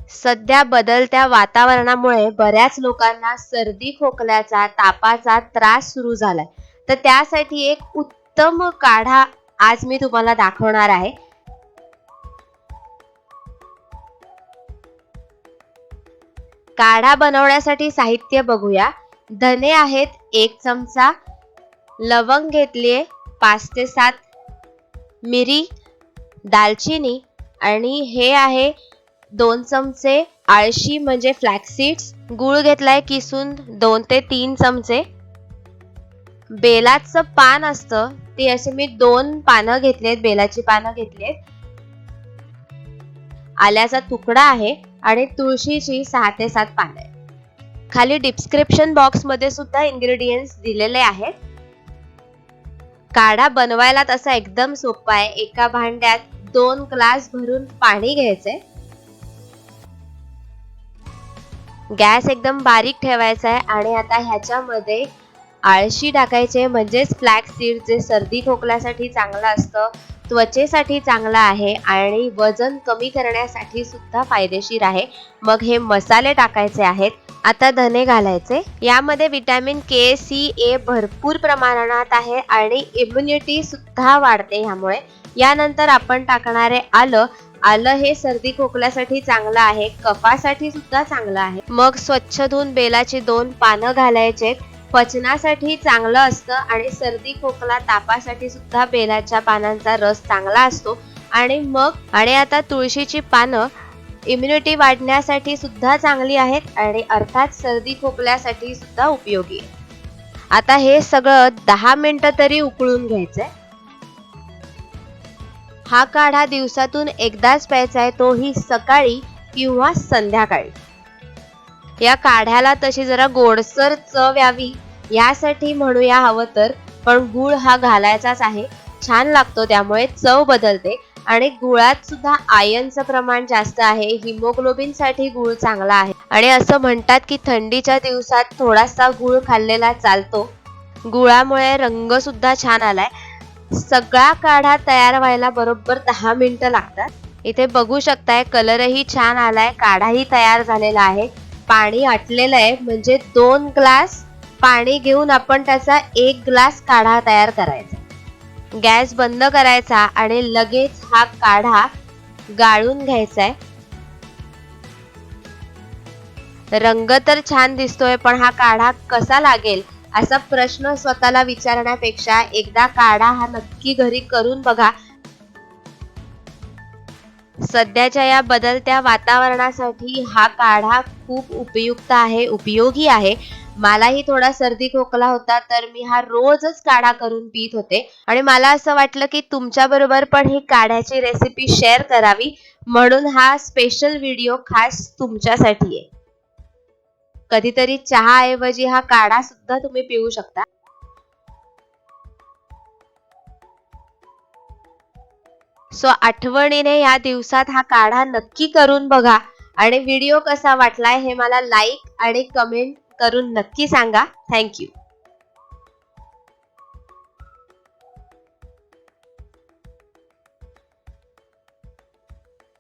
सध्या बदलत्या वातावरणामुळे बऱ्याच लोकांना सर्दी खोकल्याचा तापाचा त्रास सुरू झालाय. तर त्यासाठी एक उत्तम काढा आज मी तुम्हाला दाखवणार आहे. काढा बनवण्यासाठी साहित्य बघूया. धने आहेत 1 चमचा, लवंग घेतलीये 5 ते 7, मिरी, दालचिनी आणि हे आहे 2 चमचे आळशी म्हणजे फ्लॅक्स सीड्स, गूळ घेतलाय किसून 2 ते 3 चमचे, बेलाचं पान असतं ते असे मी 2 पानं घेतलेत, बेलाची पानं घेतलेत, आल्याचा तुकडा आहे आणि तुळशीची 6 ते 7 पानं आहेत. खाली डिस्क्रिप्शन बॉक्स मध्ये सुद्धा इन्ग्रेडियंट्स दिलेले आहेत. काढा बनवायला तसा एकदम सोपा आहे. एका भांड्यात 2 ग्लास भरून पाणी घ्यायचंय. गॅस एकदम बारीक ठेवायचा आहे आणि आता ह्याच्यामध्ये आळशी टाकायचे म्हणजेच फ्लॅक्स सीड, जे सर्दी खोकल्यासाठी चांगलं असतं, त्वचेसाठी चांगलं आहे आणि वजन कमी करण्यासाठी सुद्धा फायदेशीर आहे. मग हे मसाले टाकायचे आहेत. आता धने घालायचे. यामध्ये विटॅमिन के, सी, ए भरपूर प्रमाणात आहे आणि इम्युनिटी सुद्धा वाढते ह्यामुळे. यानंतर आपण टाकणारे आलं. आलं हे सर्दी खोकल्यासाठी चांगलं आहे, कफासाठी सुद्धा चांगलं आहे. मग स्वच्छ धुवून बेलाची 2 पानं घालायचे. पचनासाठी चांगलं असतं आणि सर्दी खोकला तापासाठी सुद्धा बेलाच्या पानांचा रस चांगला असतो. आणि आता तुळशीची पानं इम्युनिटी वाढण्यासाठी सुद्धा चांगली आहेत आणि अर्थात सर्दी खोकल्यासाठी सुद्धा उपयोगी आहे. आता हे सगळं 10 मिनिटं तरी उकळून घ्यायचंय. हा काढा दिवसातून एकदाच प्यायचा आहे, तोही सकाळी किंवा संध्याकाळी. या काढ्याला तशी जरा गोडसर चव यावी यासाठी म्हणूया हवं तर, पण गूळ हा घालायचाच आहे. छान लागतो, त्यामुळे चव बदलते आणि गुळात सुद्धा आयर्नचं प्रमाण जास्त आहे. हिमोग्लोबिन साठी गूळ चांगला आहे आणि असं म्हणतात की थंडीच्या दिवसात थोडासा गूळ खाल्लेला चालतो. गुळामुळे रंग सुद्धा छान आलाय. सगळा काढा तयार व्हायला बरोबर 10 मिनिटं लागतात. इथे बघू शकताय कलरही छान आलाय, काढाही तयार झालेला आहे. पाणी आटलेलं आहे, म्हणजे 2 ग्लास पाणी घेऊन आपण त्याचा 1 ग्लास काढा तयार करायचा. गॅस बंद करायचा आणि लगेच हा काढा गाळून घ्यायचा आहे. रंग तर छान दिसतोय, पण हा काढा कसा लागेल असा प्रश्न स्वतःला विचारण्यापेक्षा एकदा काढा हा नक्की घरी करून बघा. सध्याच्या या बदलत्या वातावरणासाठी हा काढा खूप उपयुक्त आहे, उपयोगी आहे. मलाही थोडा सर्दी खोकला होता, तर मी हा रोजच काढा करून पीत होते आणि मला असं वाटलं की तुमच्या बरोबर पण ही काढ्याची रेसिपी शेअर करावी, म्हणून हा स्पेशल व्हिडिओ खास तुमच्यासाठी आहे. कधीतरी चहा ऐवजी हा काढा सुद्धा तुम्ही पिऊ शकता. सो आठवणीने या दिवसात हा काढा नक्की करून बघा आणि व्हिडिओ कसा वाटलाय हे मला लाईक आणि कमेंट करून नक्की सांगा. थँक्यू.